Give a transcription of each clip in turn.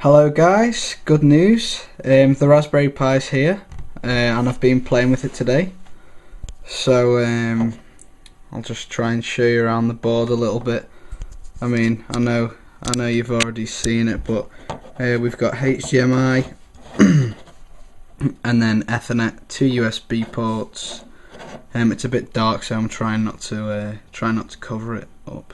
Hello guys, good news. The Raspberry Pi's here, and I've been playing with it today. So I'll just try and show you around the board a little bit. I mean, I know you've already seen it, but we've got HDMI and then Ethernet, two USB ports. It's a bit dark, so I'm trying not to cover it up.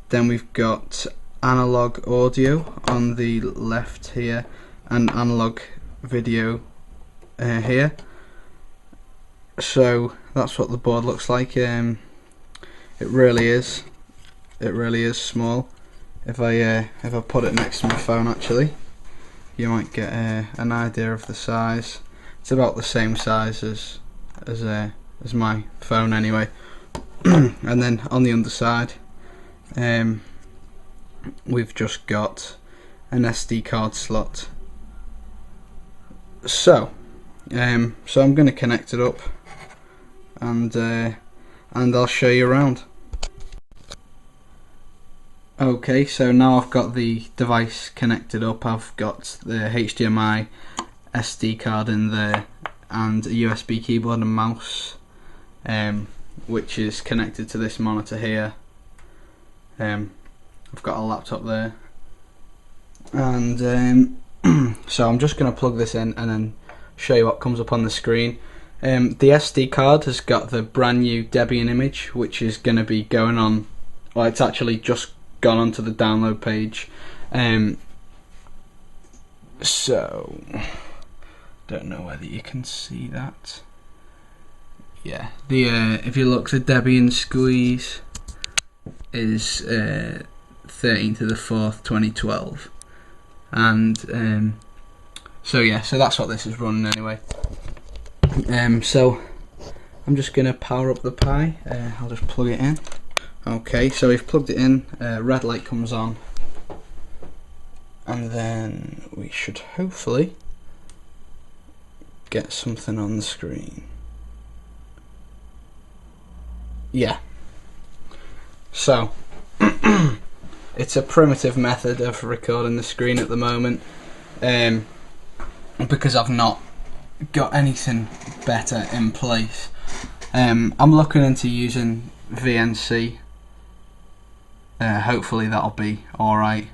Then we've got analog audio on the left here and analog video here. So that's what the board looks like. It really is small. If I put it next to my phone, actually, you might get an idea of the size. It's about the same size as my phone anyway. And then on the underside, we've just got an SD card slot. So I'm going to connect it up, and I'll show you around. Okay, so now I've got the device connected up. I've got the HDMI, SD card in there, and a USB keyboard and mouse, which is connected to this monitor here. I've got a laptop there, and so I'm just going to plug this in and then show you what comes up on the screen. The SD card has got the brand new Debian image, which is going to be going on, well, it's actually just gone onto the download page. So don't know whether you can see that. Yeah, the if you look, the Debian squeeze is 13th of the 4th 2012, and so yeah, so that's what this is running anyway. So I'm just gonna power up the Pi. I'll just plug it in. Okay, so we've plugged it in. Red light comes on, and then we should hopefully get something on the screen. Yeah. So it's a primitive method of recording the screen at the moment, because I've not got anything better in place. I'm looking into using VNC. Hopefully that'll be alright.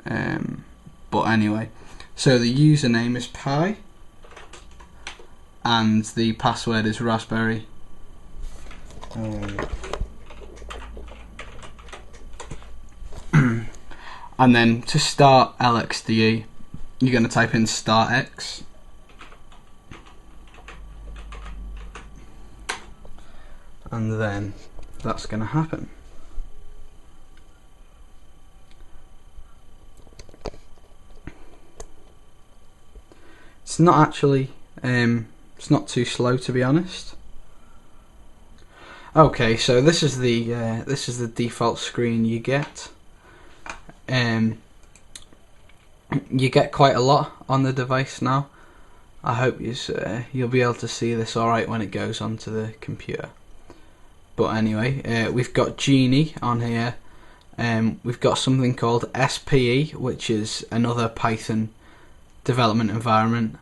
But anyway, so the username is Pi and the password is Raspberry. And then to start LXDE, you're going to type in startx, and then that's going to happen. It's not actually, it's not too slow, to be honest. Okay, so this is the default screen you get. You get quite a lot on the device now. I hope you'll be able to see this alright when it goes onto the computer. But anyway, we've got Genie on here. We've got something called SPE, which is another Python development environment.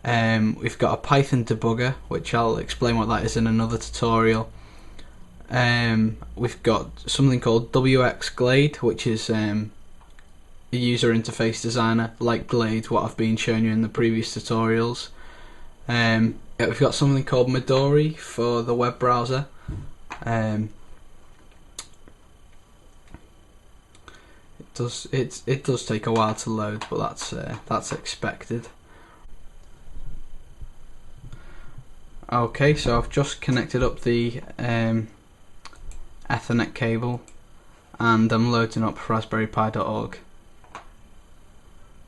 We've got a Python debugger, which I'll explain what that is in another tutorial. We've got something called WXGlade, which is a user interface designer like Glade, what I've been showing you in the previous tutorials. We've got something called Midori for the web browser. It does take a while to load, but that's expected. Okay, so I've just connected up the Ethernet cable, and I'm loading up raspberrypi.org.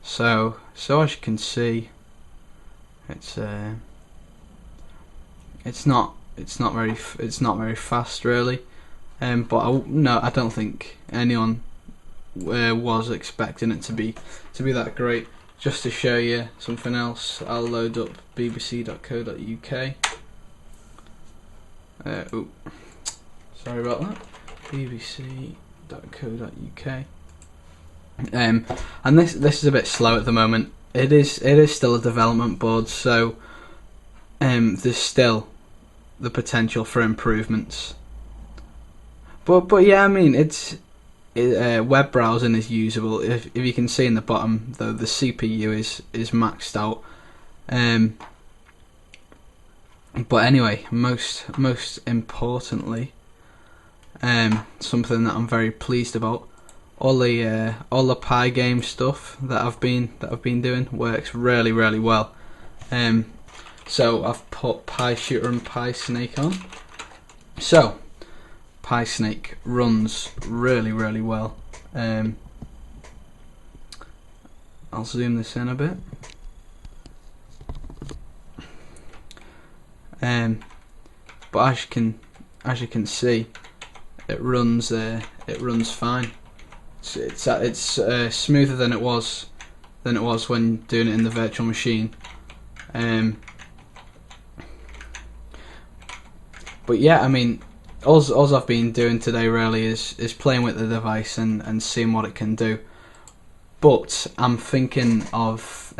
So as you can see, it's not very fast really, but I don't think anyone was expecting it to be that great. Just to show you something else, I'll load up bbc.co.uk. Sorry about that. bbc.co.uk. And this is a bit slow at the moment. It is still a development board, so there's still the potential for improvements. But yeah, I mean web browsing is usable. If you can see in the bottom, though, the CPU is maxed out. But anyway, most importantly, something that I'm very pleased about, all the Pygame stuff that I've been doing works really well. So I've put PyShooter and PySnake on. So PySnake runs really well. I'll zoom this in a bit. But as you can see, it runs fine. It's smoother than it was when doing it in the virtual machine. But yeah, I mean, all I've been doing today really is playing with the device and seeing what it can do. But I'm thinking of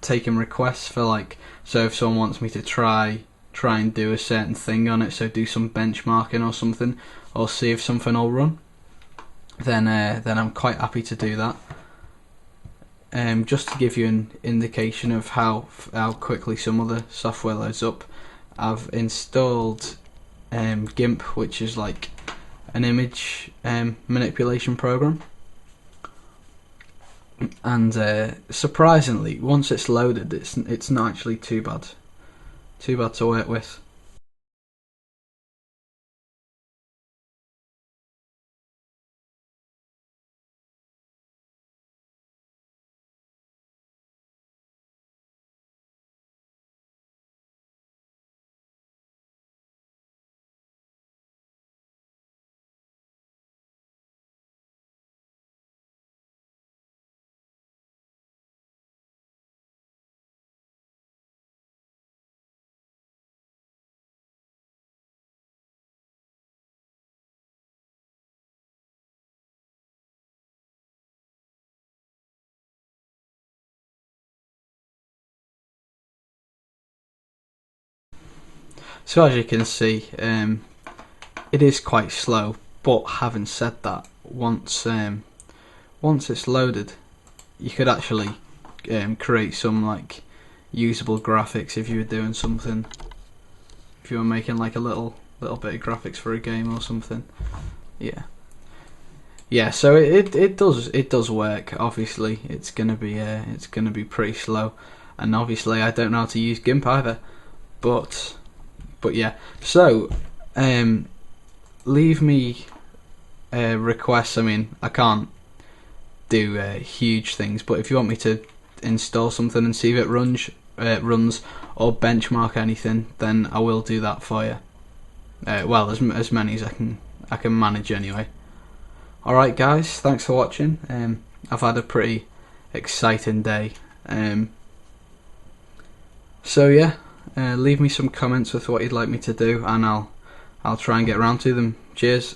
taking requests for, like, so if someone wants me to try and do a certain thing on it, so do some benchmarking or something, or see if something will run, then I'm quite happy to do that. Just to give you an indication of how quickly some other software loads up, I've installed GIMP, which is like an image manipulation program, and surprisingly, once it's loaded, it's not actually too bad to work with. So as you can see, it is quite slow. But having said that, once it's loaded, you could actually create some like usable graphics if you were doing something. If you were making like a little bit of graphics for a game or something, yeah. So it does work. Obviously, it's gonna be pretty slow, and obviously I don't know how to use GIMP either. But yeah. So leave me requests. I mean, I can't do huge things, but if you want me to install something and see if it runs or benchmark anything, then I will do that for you. Well, as many as I can manage anyway. Alright guys, thanks for watching. I've had a pretty exciting day. So yeah, leave me some comments with what you'd like me to do, and I'll try and get around to them. Cheers.